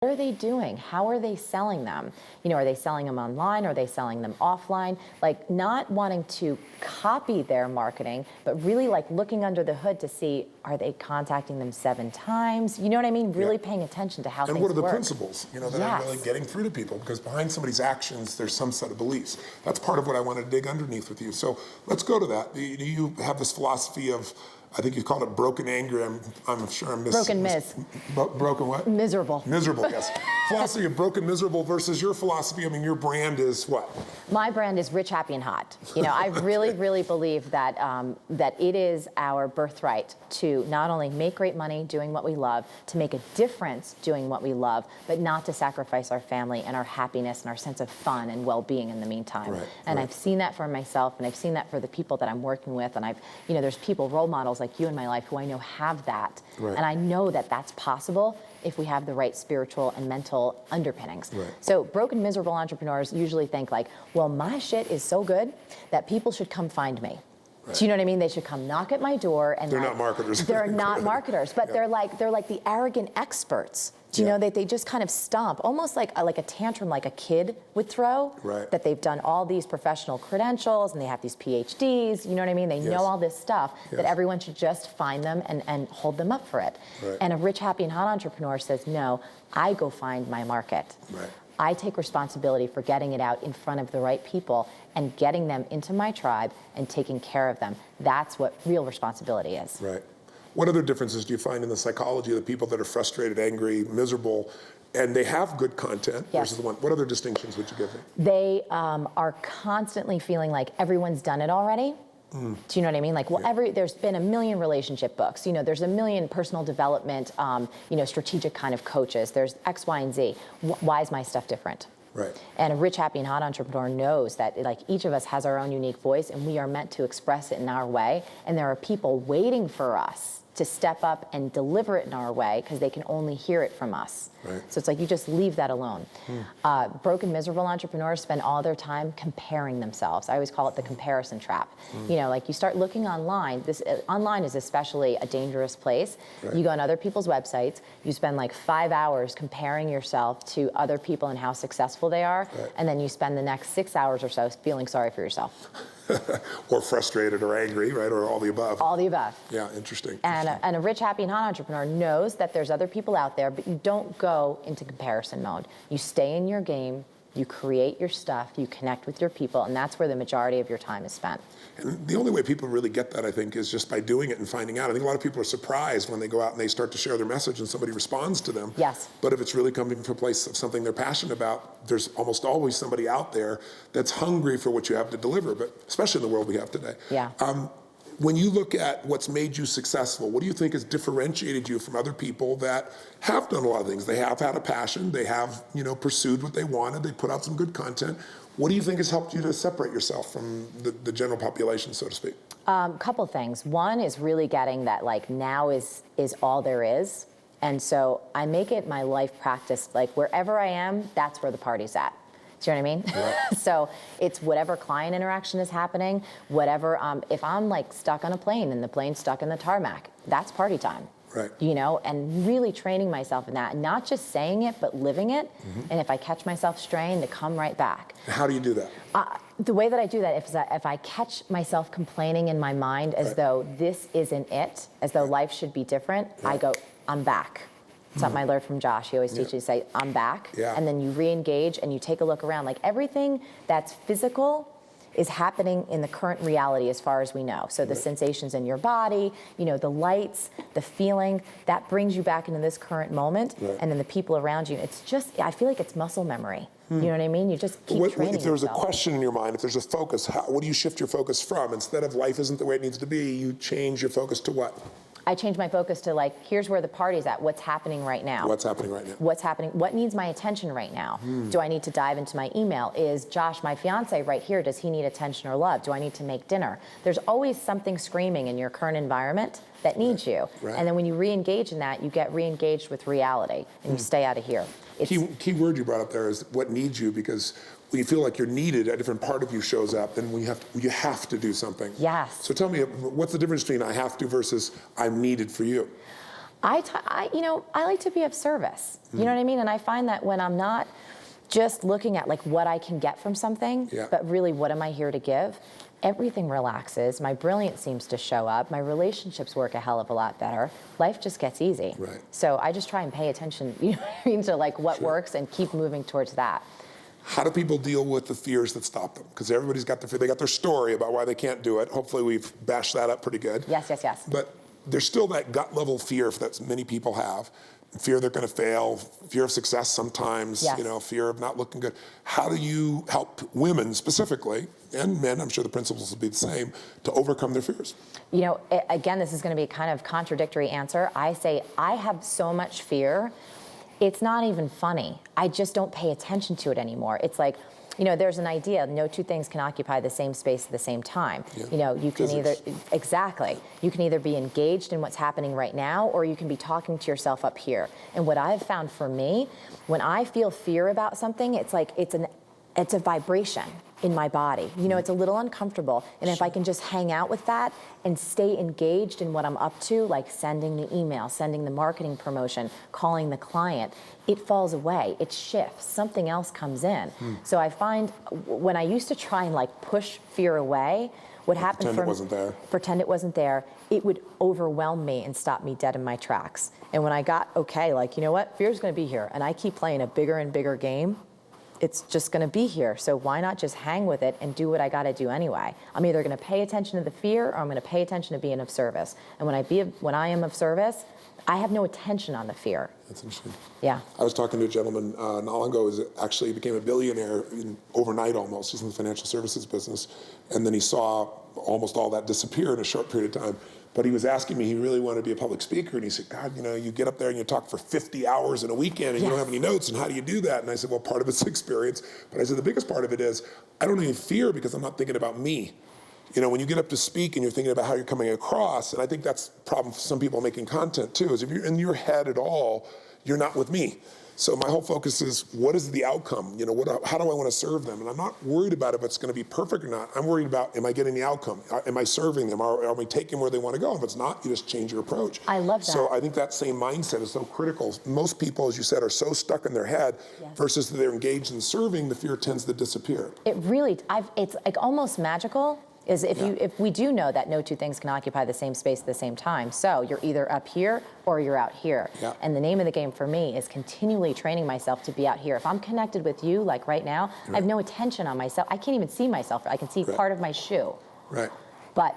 What are they doing? How are they selling them? Are they selling them online? Are they selling them offline? Like, not wanting to copy their marketing, but really like looking under the hood to see, are they contacting them 7 times? You know what I mean? Really paying attention to how things work. And what are the principles, that are really getting through to people? Because behind somebody's actions, there's some set of beliefs. That's part of what I want to dig underneath with you. So let's go to that. You have this philosophy of, I think you called it broken anger. I'm sure I'm broken broken what? Miserable. Miserable, yes. Philosophy of broken miserable versus your philosophy. I mean, your brand is what? My brand is rich, happy, and hot. I really, really believe that that it is our birthright to not only make great money doing what we love, to make a difference doing what we love, but not to sacrifice our family and our happiness and our sense of fun and well-being in the meantime. I've seen that for myself, and I've seen that for the people that I'm working with, and there's people, role models like you in my life who I know have that, and I know that that's possible if we have the right spiritual and mental underpinnings. So broken, miserable entrepreneurs usually think like, well, my shit is so good that people should come find me. Do you know what I mean? They should come knock at my door, and they're not marketers. They're not marketers, but they're like the arrogant experts. Do you know that they just kind of stomp, almost like a tantrum, like a kid would throw? That they've done all these professional credentials and they have these PhDs. You know what I mean? They know all this stuff that everyone should just find them and hold them up for it. And a rich, happy, and hot entrepreneur says, no, I go find my market. I take responsibility for getting it out in front of the right people and getting them into my tribe and taking care of them. That's what real responsibility is. What other differences do you find in the psychology of the people that are frustrated, angry, miserable, and they have good content versus the one? What other distinctions would you give them? They are constantly feeling like everyone's done it already. Do you know what I mean? Like, well, there's been a million relationship books. There's a million personal development, strategic kind of coaches. There's X, Y, and Z. Why is my stuff different? And a rich, happy, and hot entrepreneur knows that like each of us has our own unique voice, and we are meant to express it in our way. And there are people waiting for us to step up and deliver it in our way because they can only hear it from us. So it's like you just leave that alone. Broken, miserable entrepreneurs spend all their time comparing themselves. I always call it the comparison trap. Like you start looking online. Online is especially a dangerous place. You go on other people's websites. You spend like 5 hours comparing yourself to other people and how successful they are, and then you spend the next 6 hours or so feeling sorry for yourself. Or frustrated or angry, or all the above. All the above. Yeah, interesting. And a rich, happy, and hot entrepreneur knows that there's other people out there, but you don't go into comparison mode. You stay in your game, you create your stuff, you connect with your people, and that's where the majority of your time is spent. And the only way people really get that, I think, is just by doing it and finding out. I think a lot of people are surprised when they go out and they start to share their message and somebody responds to them. But if it's really coming from a place of something they're passionate about, there's almost always somebody out there that's hungry for what you have to deliver, but especially in the world we have today. When you look at what's made you successful, what do you think has differentiated you from other people that have done a lot of things? They have had a passion, they have, pursued what they wanted, they put out some good content. What do you think has helped you to separate yourself from the general population, so to speak? Couple things. One is really getting that like now is all there is. And so I make it my life practice, like wherever I am, that's where the party's at. Do you know what I mean? So it's whatever client interaction is happening, whatever, if I'm like stuck on a plane and the plane's stuck in the tarmac, that's party time. And really training myself in that, not just saying it, but living it. And if I catch myself straying, to come right back. How do you do that? The way that I do that is that if I catch myself complaining in my mind as though this isn't it, as though life should be different, I go, I'm back. Something I learned from Josh. He always teaches you to say, I'm back. And then you re-engage and you take a look around. Like everything that's physical is happening in the current reality as far as we know. So the sensations in your body, the lights, the feeling, that brings you back into this current moment. And then the people around you, it's just, I feel like it's muscle memory. You know what I mean? You just keep training If there's yourself. A question in your mind, if there's a focus, what do you shift your focus from? Instead of life isn't the way it needs to be, you change your focus to what? I change my focus to like, here's where the party's at. What's happening right now? What's happening right now? What's happening? What needs my attention right now? Do I need to dive into my email? Is Josh, my fiance, right here? Does he need attention or love? Do I need to make dinner? There's always something screaming in your current environment that needs you. And then when you re-engage in that, you get re-engaged with reality and you stay out of here. Key word you brought up there is what needs you, because when you feel like you're needed, a different part of you shows up, then you have to do something. Yes. So tell me, what's the difference between I have to versus I'm needed for you? I like to be of service. You know what I mean? And I find that when I'm not just looking at like what I can get from something, but really what am I here to give, everything relaxes. My brilliance seems to show up. My relationships work a hell of a lot better. Life just gets easy. Right. So I just try and pay attention, you know what I mean, to like what works and keep moving towards that. How do people deal with the fears that stop them? Because everybody's got they got their story about why they can't do it. Hopefully we've bashed that up pretty good. Yes. But there's still that gut level fear that many people have. Fear they're going to fail, fear of success sometimes, fear of not looking good. How do you help women specifically, and men, I'm sure the principles will be the same, to overcome their fears? You know, again, this is going to be kind of contradictory answer. I say, I have so much fear, it's not even funny. I just don't pay attention to it anymore. It's like, you know, there's an idea, no two things can occupy the same space at the same time. You know, you can you can either be engaged in what's happening right now, or you can be talking to yourself up here. And what I've found for me, when I feel fear about something, it's like, it's a vibration in my body. You know, it's a little uncomfortable. And if I can just hang out with that and stay engaged in what I'm up to, like sending the email, sending the marketing promotion, calling the client, it falls away, it shifts, something else comes in. So I find when I used to try and like push fear away, what happened pretend it wasn't there, it would overwhelm me and stop me dead in my tracks. And when I got, okay, like, you know what, fear's gonna be here, and I keep playing a bigger and bigger game, it's just going to be here. So why not just hang with it and do what I got to do anyway? I'm either going to pay attention to the fear, or I'm going to pay attention to being of service. And when I am of service, I have no attention on the fear. That's interesting. Yeah. I was talking to a gentleman not long ago who actually became a billionaire overnight almost. He's in the financial services business. And then he saw almost all that disappear in a short period of time. But he was asking me, he really wanted to be a public speaker. And he said, God, you know, you get up there and you talk for 50 hours in a weekend and you don't have any notes. And how do you do that? And I said, well, part of it's experience. But I said, the biggest part of it is I don't even fear because I'm not thinking about me. You know, when you get up to speak and you're thinking about how you're coming across, and I think that's the problem for some people making content too, is if you're in your head at all, you're not with me. So my whole focus is, what is the outcome? You know, how do I want to serve them? And I'm not worried about if it's going to be perfect or not. I'm worried about, am I getting the outcome? Am I serving them? Are we taking where they want to go? If it's not, you just change your approach. I love that. So I think that same mindset is so critical. Most people, as you said, are so stuck in their head versus that they're engaged in serving, the fear tends to disappear. It really, it's like almost magical. Is if we do know that no two things can occupy the same space at the same time. So you're either up here or you're out here. And the name of the game for me is continually training myself to be out here. If I'm connected with you, like right now, I have no attention on myself. I can't even see myself. I can see part of my shoe. But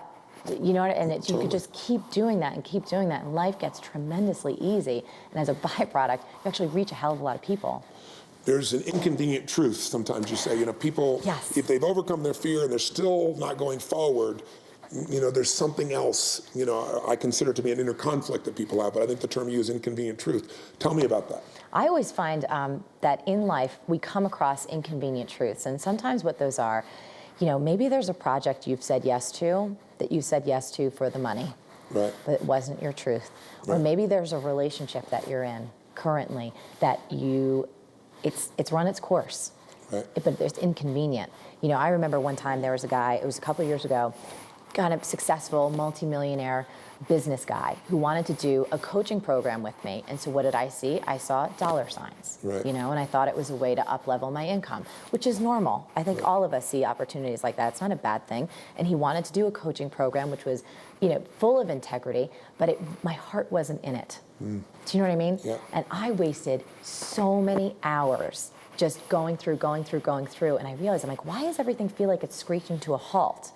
you know, and you could just keep doing that and keep doing that, and life gets tremendously easy. And as a byproduct, you actually reach a hell of a lot of people. There's an inconvenient truth, sometimes you say, you know, people, if they've overcome their fear and they're still not going forward, you know, there's something else, you know, I consider to be an inner conflict that people have, but I think the term you use, inconvenient truth. Tell me about that. I always find that in life, we come across inconvenient truths, and sometimes what those are, you know, maybe there's a project you've said yes to, that you said yes to for the money, but it wasn't your truth. Or maybe there's a relationship that you're in currently that it's run its course, but it's inconvenient. You know, I remember one time there was a guy, it was a couple of years ago, kind of successful, multimillionaire business guy who wanted to do a coaching program with me. And so what did I see? I saw dollar signs, you know, and I thought it was a way to up-level my income, which is normal. I think all of us see opportunities like that. It's not a bad thing. And he wanted to do a coaching program, which was, you know, full of integrity, but my heart wasn't in it. Do you know what I mean? And I wasted so many hours just going through, and I realized, I'm like, why does everything feel like it's screeching to a halt?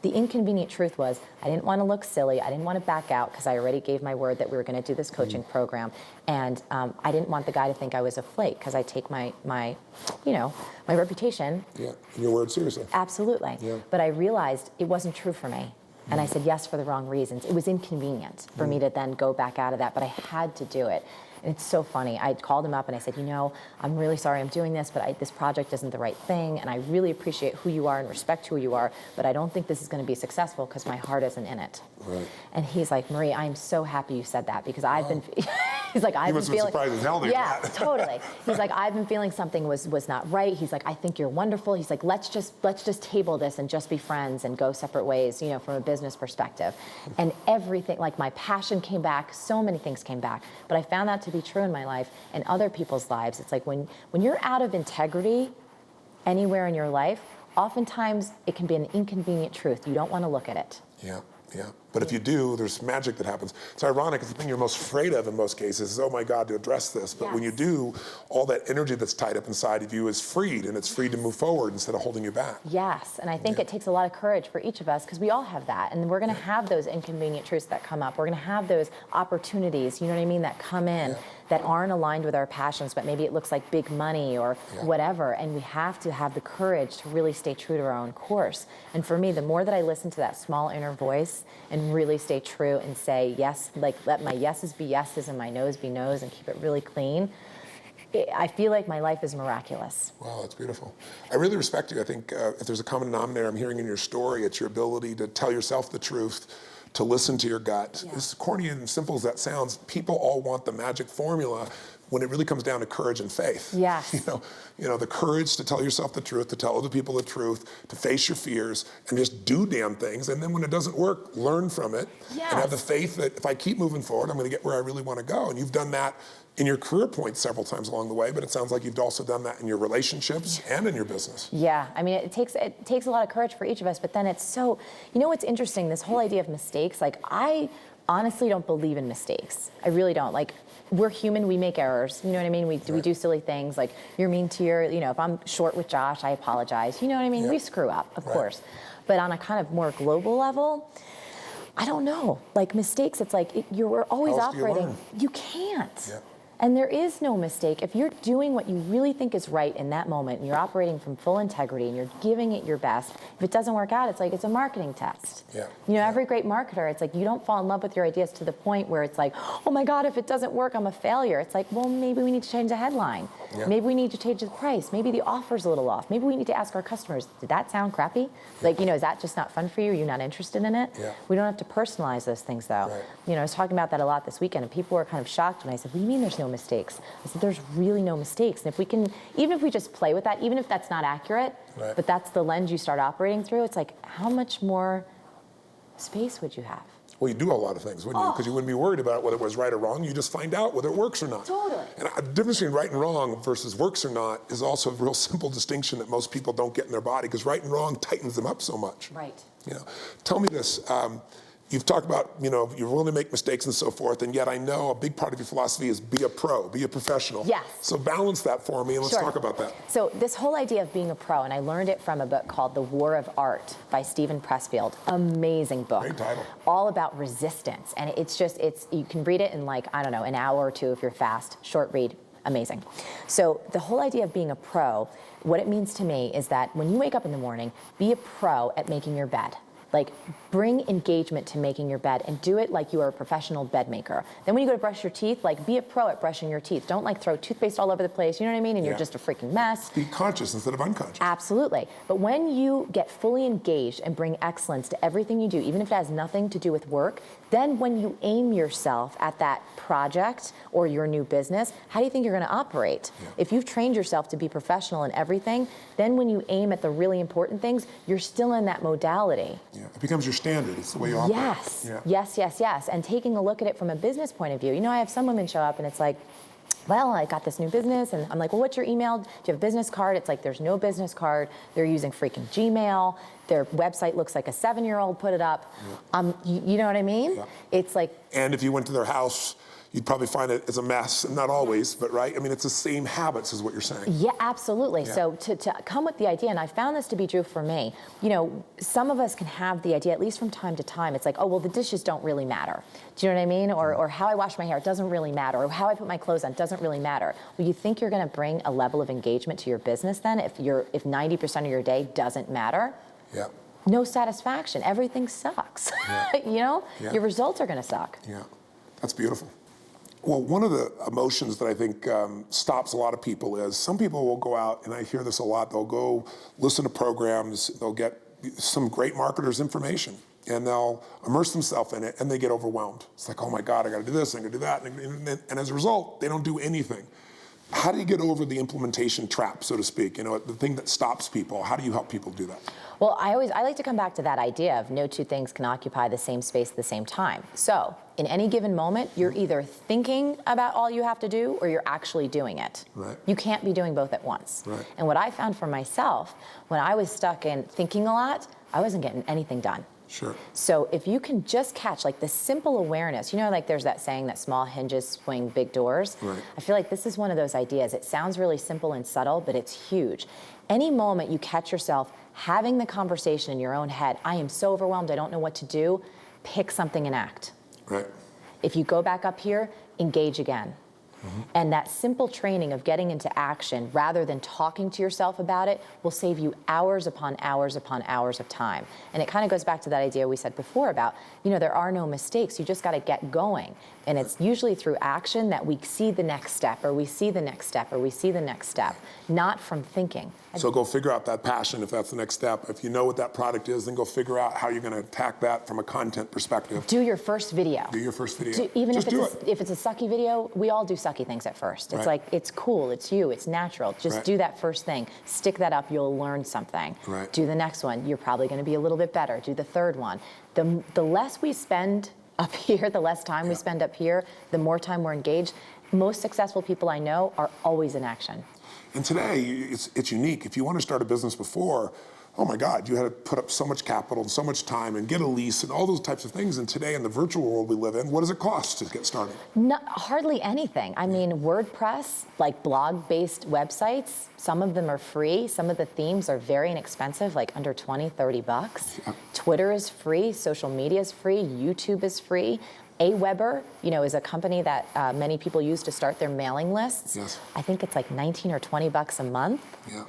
The inconvenient truth was I didn't want to look silly. I didn't want to back out because I already gave my word that we were going to do this coaching program. And I didn't want the guy to think I was a flake because I take my you know, my reputation. And your word seriously. Absolutely. But I realized it wasn't true for me. And I said yes for the wrong reasons. It was inconvenient for me to then go back out of that, but I had to do it. And it's so funny. I called him up and I said, you know, I'm really sorry I'm doing this, but this project isn't the right thing, and I really appreciate who you are and respect who you are, but I don't think this is going to be successful because my heart isn't in it. And he's like, Marie, I'm so happy you said that because I've been, He's like, I've been feeling surprised as hell. Yeah, totally. He's like, I've been feeling something was not right. He's like, I think you're wonderful. He's like, let's just table this and just be friends and go separate ways, from a business perspective. And everything, like my passion came back, so many things came back. But I found that to be true in my life and other people's lives. It's like when you're out of integrity anywhere in your life, oftentimes it can be an inconvenient truth. You don't want to look at it. Yeah. Yeah, but if you do, there's magic that happens. It's ironic, it's the thing you're most afraid of in most cases is, oh my God, to address this. But when you do, all that energy that's tied up inside of you is freed, and it's free to move forward instead of holding you back. Yes, and I think it takes a lot of courage for each of us, because we all have that. And we're gonna have those inconvenient truths that come up. We're gonna have those opportunities, you know what I mean, that come in that aren't aligned with our passions, but maybe it looks like big money or whatever. And we have to have the courage to really stay true to our own course. And for me, the more that I listen to that small inner voice and really stay true and say yes, like let my yeses be yeses and my noes be noes and keep it really clean, I feel like my life is miraculous. Wow, that's beautiful. I really respect you. I think if there's a common denominator I'm hearing in your story, it's your ability to tell yourself the truth, to listen to your gut. As corny and simple as that sounds, people all want the magic formula when it really comes down to courage and faith. Yes. You know, the courage to tell yourself the truth, to tell other people the truth, to face your fears, and just do damn things. And then when it doesn't work, learn from it. Yes. And have the faith that if I keep moving forward, I'm going to get where I really want to go. And you've done that in your career points several times along the way, but it sounds like you've also done that in your relationships and in your business. Yeah, I mean, it takes a lot of courage for each of us, but then it's so, what's interesting, this whole idea of mistakes, like I honestly don't believe in mistakes. I really don't. Like, we're human, we make errors, you know what I mean? We do silly things, like you're mean to your, if I'm short with Josh, I apologize, you know what I mean? We screw up, of course. But on a kind of more global level, I don't know. Like mistakes, it's like you're always operating. You can't. Yeah. And there is no mistake. If you're doing what you really think is right in that moment, and you're operating from full integrity, and you're giving it your best, if it doesn't work out, it's like it's a marketing test. Yeah. Every great marketer, it's like you don't fall in love with your ideas to the point where it's like, oh my God, if it doesn't work, I'm a failure. It's like, well, maybe we need to change the headline. Yeah. Maybe we need to change the price. Maybe the offer's a little off. Maybe we need to ask our customers, did that sound crappy? Like, is that just not fun for you? Are you not interested in it? Yeah. We don't have to personalize those things, though. Right. I was talking about that a lot this weekend, and people were kind of shocked when I said, what do you mean there's no mistakes? I said, there's really no mistakes. And if we can, even if we just play with that, even if that's not accurate, but that's the lens you start operating through, it's like, how much more space would you have? Well, you do a lot of things, wouldn't you? Because you wouldn't be worried about whether it was right or wrong. You just find out whether it works or not. Totally. And the difference between right and wrong versus works or not is also a real simple distinction that most people don't get in their body, because right and wrong tightens them up so much. Right. Tell me this. You've talked about, you're willing to make mistakes and so forth, and yet I know a big part of your philosophy is be a pro, be a professional. Yes. So balance that for me, and let's talk about that. So this whole idea of being a pro, and I learned it from a book called The War of Art by Stephen Pressfield. Amazing book. Great title. All about resistance. And you can read it in an hour or two if you're fast, short read. Amazing. So the whole idea of being a pro, what it means to me is that when you wake up in the morning, be a pro at making your bed. Like, bring engagement to making your bed and do it like you are a professional bed maker. Then when you go to brush your teeth, be a pro at brushing your teeth. Don't throw toothpaste all over the place, you know what I mean? And you're just a freaking mess. Be conscious instead of unconscious. Absolutely. But when you get fully engaged and bring excellence to everything you do, even if it has nothing to do with work, then when you aim yourself at that project or your new business, how do you think you're going to operate? If you've trained yourself to be professional in everything, then when you aim at the really important things, you're still in that modality. Yeah, it becomes your standard. It's the way you operate. Yes. And taking a look at it from a business point of view. I have some women show up and it's like, well, I got this new business, and I'm like, well, what's your email? Do you have a business card? It's like, there's no business card. They're using freaking Gmail. Their website looks like a 7-year-old put it up. You know what I mean? Yeah. It's like... And if you went to their house, you'd probably find it as a mess, not always, but right? I mean, it's the same habits is what you're saying. Yeah, absolutely. Yeah. So to come with the idea, and I found this to be true for me, some of us can have the idea, at least from time to time, it's like, oh, well, the dishes don't really matter. Do you know what I mean? Or how I wash my hair, it doesn't really matter. Or how I put my clothes on, doesn't really matter. Well, you think you're going to bring a level of engagement to your business then if 90% of your day doesn't matter? Yeah. No satisfaction. Everything sucks. Yeah. Your results are going to suck. Yeah, that's beautiful. Well, one of the emotions that I think stops a lot of people is some people will go out, and I hear this a lot, they'll go listen to programs, they'll get some great marketers' information, and they'll immerse themselves in it, and they get overwhelmed. It's like, oh my God, I got to do this, I got to do that, and as a result, they don't do anything. How do you get over the implementation trap, so to speak? You know, the thing that stops people. How do you help people do that? Well, I like to come back to that idea of no two things can occupy the same space at the same time. So in any given moment, you're either thinking about all you have to do or you're actually doing it. Right. You can't be doing both at once. Right. And what I found for myself, when I was stuck in thinking a lot, I wasn't getting anything done. Sure. So if you can just catch like the simple awareness, you know, like there's that saying that small hinges swing big doors. Right. I feel like this is one of those ideas. It sounds really simple and subtle, but it's huge. Any moment you catch yourself having the conversation in your own head, I am so overwhelmed, I don't know what to do, pick something and act. Right. If you go back up here, engage again. Mm-hmm. And that simple training of getting into action rather than talking to yourself about it will save you hours upon hours upon hours of time. And it kind of goes back to that idea we said before about, you know, there are no mistakes. You just got to get going. And it's usually through action that we see the next step, or we see the next step, or we see the next step, not from thinking. So go figure out that passion if that's the next step. If you know what that product is, then go figure out how you're going to attack that from a content perspective. Do your first video. Do your first video. Even if it's a sucky video, we all do sucky things at first. It's right. like, it's cool, it's you, it's natural. Just right. do that first thing. Stick that up, you'll learn something. Right. Do the next one, you're probably going to be a little bit better. Do the third one. The less we spend up here, the less time we spend up here, the more time we're engaged. Most successful people I know are always in action. And today, it's unique. If you want to start a business before, oh my God, you had to put up so much capital and so much time and get a lease and all those types of things. And today, in the virtual world we live in, what does it cost to get started? Hardly anything. I mean, WordPress, like blog-based websites, some of them are free. Some of the themes are very inexpensive, like under 20, 30 bucks. Yeah. Twitter is free. Social media is free. YouTube is free. Aweber, you know, is a company that many people use to start their mailing lists. Yes. I think it's like 19 or 20 bucks a month. Yeah.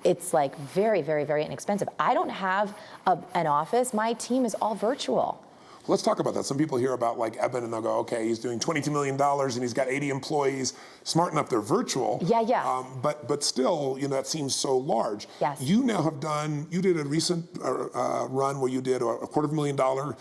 It's like very, very, very inexpensive. I don't have an office. My team is all virtual. Let's talk about that. Some people hear about like Eben and they'll go, okay, he's doing $22 million and he's got 80 employees. Smart enough, they're virtual. Yeah, yeah. But still, you know, that seems so large. Yes. You now have you did a recent run where you did a $250,000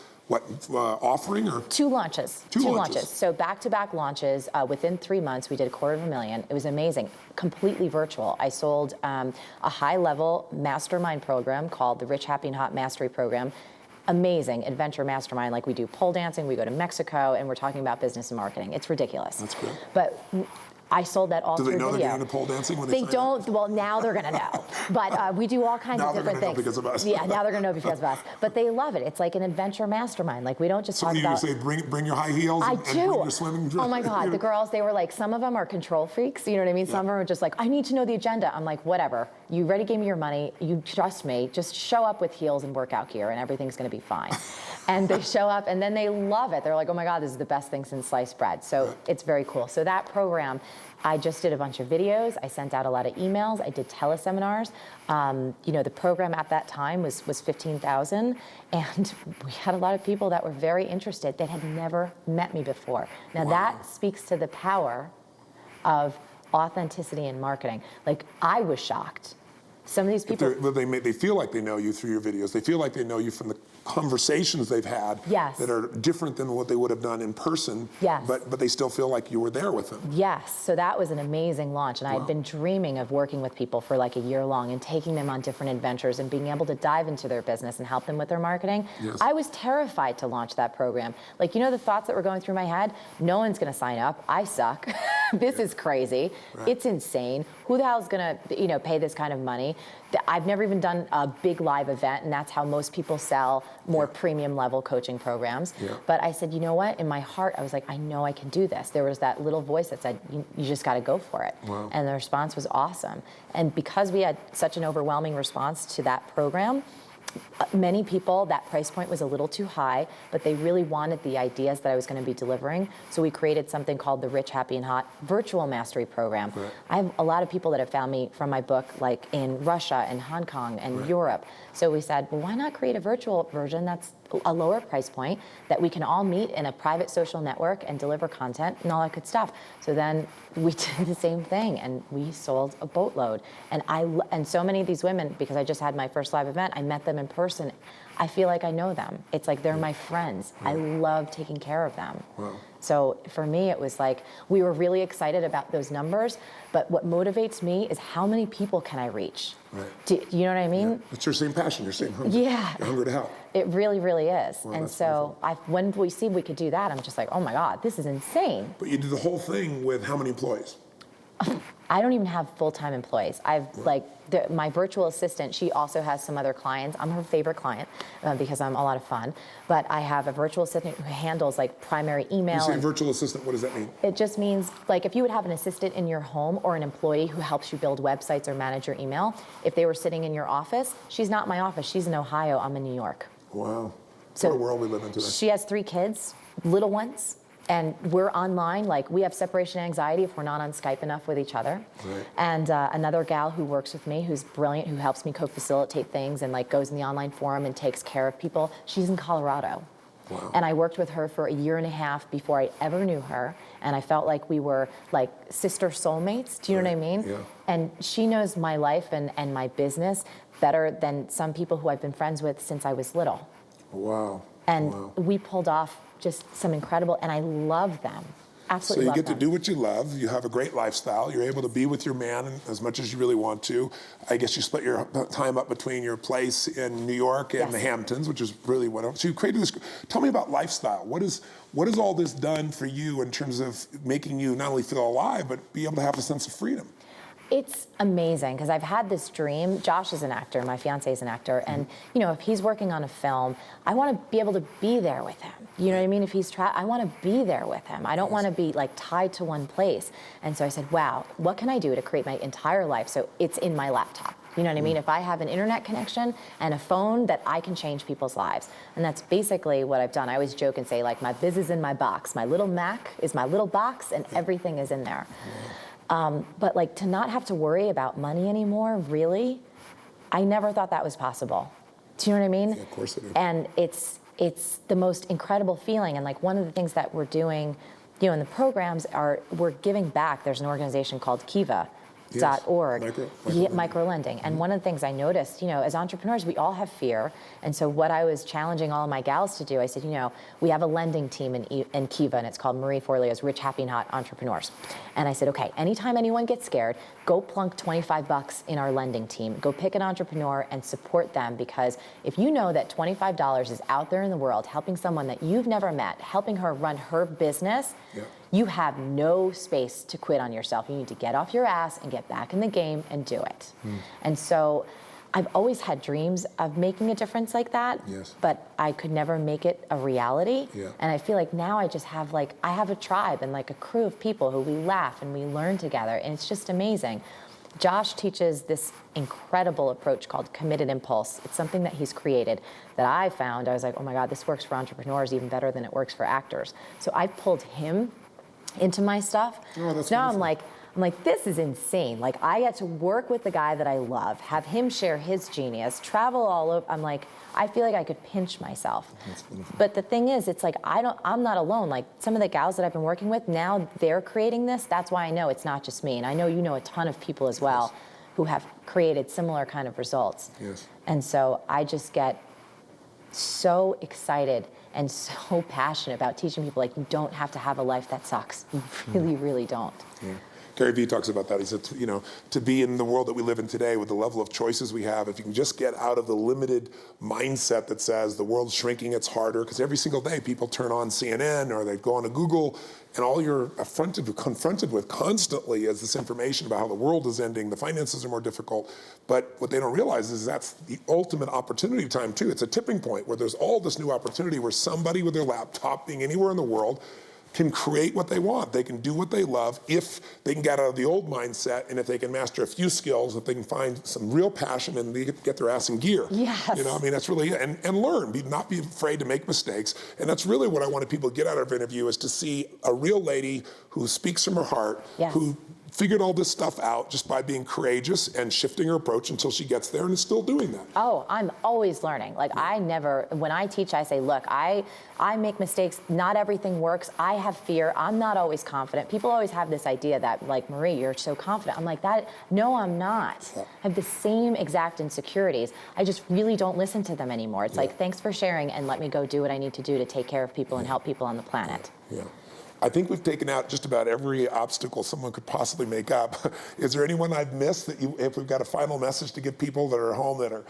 offering or? Two launches. Two launches. So back-to-back launches. Within 3 months, we did $250,000. It was amazing. Completely virtual. I sold a high-level mastermind program called the Rich, Happy, and Hot Mastery Program. Amazing adventure mastermind. Like we do pole dancing, we go to Mexico, and we're talking about business and marketing. It's ridiculous. That's great. But I sold that all through video. Do they know they're into pole dancing when they don't? Well, now they're going to know. But we do all kinds of different things. Now they're going to know because of us. Yeah, now they're going to know because of us. But they love it. It's like an adventure mastermind. Like we don't just talk about. So you say bring your high heels and bring your swimming dress. Oh my God, the girls, they were like, some of them are control freaks. You know what I mean? Some of them are just like, I need to know the agenda. I'm like, whatever. You already gave me your money. You trust me. Just show up with heels and work out gear, and everything's going to be fine. And they show up, and then they love it. They're like, oh my God, this is the best thing since sliced bread. So it's very cool. So that program, I just did a bunch of videos. I sent out a lot of emails. I did teleseminars. You know, the program at that time was 15,000, and we had a lot of people that were very interested that had never met me before. Now that speaks to the power of authenticity in marketing. Like, I was shocked. Some of these people, they feel like they know you through your videos. They feel like they know you from the conversations they've had that are different than what they would have done in person. Yes. But they still feel like you were there with them. Yes. So that was an amazing launch, and I had been dreaming of working with people for like a year long and taking them on different adventures and being able to dive into their business and help them with their marketing. Yes. I was terrified to launch that program. Like, you know, the thoughts that were going through my head, no one's going to sign up. I suck. This is crazy. Right. It's insane. Who the hell's going to, you know, pay this kind of money? I've never even done a big live event, and that's how most people sell more premium level coaching programs. Yeah. But I said, you know what? In my heart, I was like, I know I can do this. There was that little voice that said, you just got to go for it. Wow. And the response was awesome. And because we had such an overwhelming response to that program, many people, that price point was a little too high, but they really wanted the ideas that I was going to be delivering. So we created something called the Rich, Happy, and Hot Virtual Mastery Program. Right. I have a lot of people that have found me from my book, like in Russia and Hong Kong and Europe. So we said, well, why not create a virtual version that's a lower price point that we can all meet in a private social network and deliver content and all that good stuff. So then we did the same thing, and we sold a boatload. And so many of these women, because I just had my first live event, I met them in person. I feel like I know them. It's like they're my friends. I love taking care of them. Wow. So for me, it was like, we were really excited about those numbers, but what motivates me is how many people can I reach? Right. Do you know what I mean? Yeah. It's your same passion, your same hunger. Yeah. Your hunger to help. It really, really is. Wow, and that's so when we see we could do that, I'm just like, oh my God, this is insane. But you did the whole thing with how many employees? I don't even have full-time employees. I've my virtual assistant, she also has some other clients. I'm her favorite client because I'm a lot of fun. But I have a virtual assistant who handles like primary email. You say virtual assistant, what does that mean? It just means like if you would have an assistant in your home or an employee who helps you build websites or manage your email, if they were sitting in your office, she's not in my office. She's in Ohio. I'm in New York. Wow. So what a world we live in today. She has 3 kids, little ones. And we're online, like we have separation anxiety if we're not on Skype enough with each other. Right. And another gal who works with me, who's brilliant, who helps me co-facilitate things and like goes in the online forum and takes care of people, she's in Colorado. Wow. And I worked with her for a year and a half before I ever knew her. And I felt like we were like sister soulmates, do you know what I mean? Yeah. And she knows my life and my business better than some people who I've been friends with since I was little. Wow. And wow. we pulled off just some incredible, and I love them. Absolutely. So you love get them. to do what you love. You have a great lifestyle. You're able to be with your man as much as you really want to. I guess you split your time up between your place in New York and the Hamptons, which is really what. So you created this. Tell me about lifestyle. What has all this done for you in terms of making you not only feel alive, but be able to have a sense of freedom? It's amazing because I've had this dream. Josh is an actor, my fiance is an actor, and you know, if he's working on a film, I want to be able to be there with him. You know what I mean? If he's I want to be there with him. I don't want to be like tied to one place. And so I said, wow, what can I do to create my entire life so it's in my laptop? You know what I mean? If I have an internet connection and a phone, that I can change people's lives. And that's basically what I've done. I always joke and say, like, my biz is in my box. My little Mac is my little box, and everything is in there. But like to not have to worry about money anymore, really, I never thought that was possible. Do you know what I mean? Yeah, of course I do. And it's the most incredible feeling. And like one of the things that we're doing, you know, in the programs we're giving back. There's an organization called Kiva. .org, micro lending. And one of the things I noticed, you know, as entrepreneurs, we all have fear. And so what I was challenging all of my gals to do, I said, you know, we have a lending team in Kiva, and it's called Marie Forleo's Rich, Happy, and Hot Entrepreneurs. And I said, okay, anytime anyone gets scared, go plunk $25 in our lending team. Go pick an entrepreneur and support them, because if you know that $25 is out there in the world helping someone that you've never met, helping her run her business, you have no space to quit on yourself. You need to get off your ass and get back in the game and do it. And so I've always had dreams of making a difference like that, but I could never make it a reality. And I feel like now I just have I have a tribe and like a crew of people who we laugh and we learn together, and it's just amazing. Josh teaches this incredible approach called committed impulse. It's something that he's created that I found, I was like, oh my God, this works for entrepreneurs even better than it works for actors. So I pulled him into my stuff. Oh, that's now wonderful. I'm like, this is insane. Like, I get to work with the guy that I love, have him share his genius, travel all over. I'm like, I feel like I could pinch myself. That's wonderful. But the thing is, it's like, I'm not alone. Like, some of the gals that I've been working with, now they're creating this. That's why I know it's not just me. And I know you know a ton of people as well who have created similar kind of results. And so I just get so excited and so passionate about teaching people, like, you don't have to have a life that sucks. You really, really don't. Gary Vee talks about that. He said, you know, to be in the world that we live in today with the level of choices we have, if you can just get out of the limited mindset that says the world's shrinking, it's harder, because every single day people turn on CNN or they go on to Google, and all you're confronted with constantly is this information about how the world is ending, the finances are more difficult. But what they don't realize is that's the ultimate opportunity time too. It's a tipping point where there's all this new opportunity where somebody with their laptop, being anywhere in the world, can create what they want. They can do what they love if they can get out of the old mindset, and if they can master a few skills, if they can find some real passion and they get their ass in gear. Yes. You know, I mean, that's really it. And learn, not be afraid to make mistakes. And that's really what I wanted people to get out of our interview, is to see a real lady who speaks from her heart, who figured all this stuff out just by being courageous and shifting her approach until she gets there and is still doing that. Oh, I'm always learning. Like when I teach, I say, look, I make mistakes. Not everything works. I have fear. I'm not always confident. People always have this idea that, like, Marie, you're so confident. I'm like, no, I'm not. I have the same exact insecurities. I just really don't listen to them anymore. It's like, thanks for sharing, and let me go do what I need to do to take care of people and help people on the planet. Yeah. I think we've taken out just about every obstacle someone could possibly make up. Is there anyone I've missed that if we've got a final message to give people that are at home that are,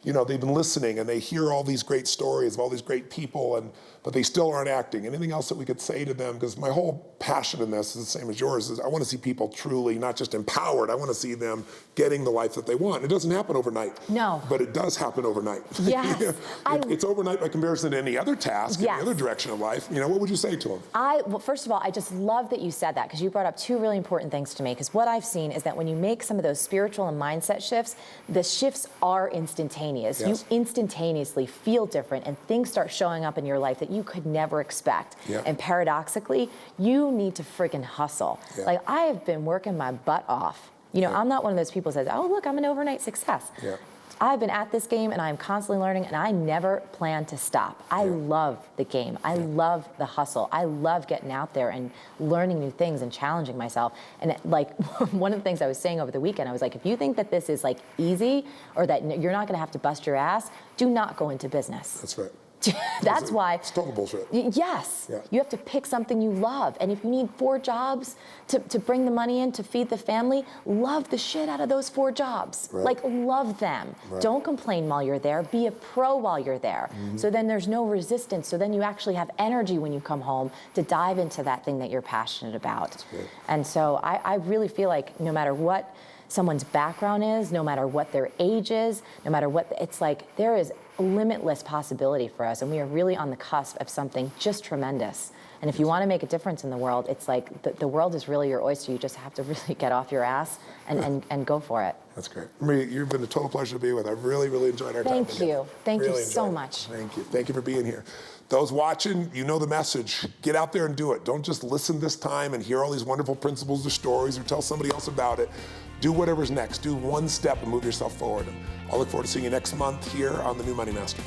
they've been listening and they hear all these great stories of all these great people, but they still aren't acting? Anything else that we could say to them? Because my whole passion in this is the same as yours, is I want to see people truly not just empowered, I want to see them getting the life that they want. It doesn't happen overnight. No. But it does happen overnight. Yes. It's overnight by comparison to any other task, any other direction of life. What would you say to them? Well, first of all, I just love that you said that, because you brought up two really important things to me. Because what I've seen is that when you make some of those spiritual and mindset shifts, the shifts are instantaneous. Yes. You instantaneously feel different, and things start showing up in your life that you could never expect. Yeah. And paradoxically, you need to friggin' hustle. Yeah. Like, I have been working my butt off. I'm not one of those people who says, oh, look, I'm an overnight success. Yeah. I've been at this game and I'm constantly learning, and I never plan to stop. I love the game. I love the hustle. I love getting out there and learning new things and challenging myself. And one of the things I was saying over the weekend, I was like, if you think that this is like easy, or that you're not going to have to bust your ass, do not go into business. That's right. That's why. It's total bullshit. Yes. Yeah. You have to pick something you love. And if you need 4 jobs to bring the money in to feed the family, love the shit out of those 4 jobs. Right. Like, love them. Right. Don't complain while you're there. Be a pro while you're there. Mm-hmm. So then there's no resistance. So then you actually have energy when you come home to dive into that thing that you're passionate about. That's great. And so I really feel like no matter what someone's background is, no matter what their age is, no matter what, it's like there is limitless possibility for us, and we are really on the cusp of something just tremendous. And if you want to make a difference in the world, it's like the world is really your oyster. You just have to really get off your ass and go for it. That's great. Marie, you've been a total pleasure to be with. I've really, really enjoyed our time together. Thank you. Thank you so enjoyed it. much. Thank you. Thank you for being here. Those watching, you know the message. Get out there and do it. Don't just listen this time and hear all these wonderful principles or stories or tell somebody else about it. Do whatever's next. Do one step and move yourself forward. I'll look forward to seeing you next month here on The New Money Master.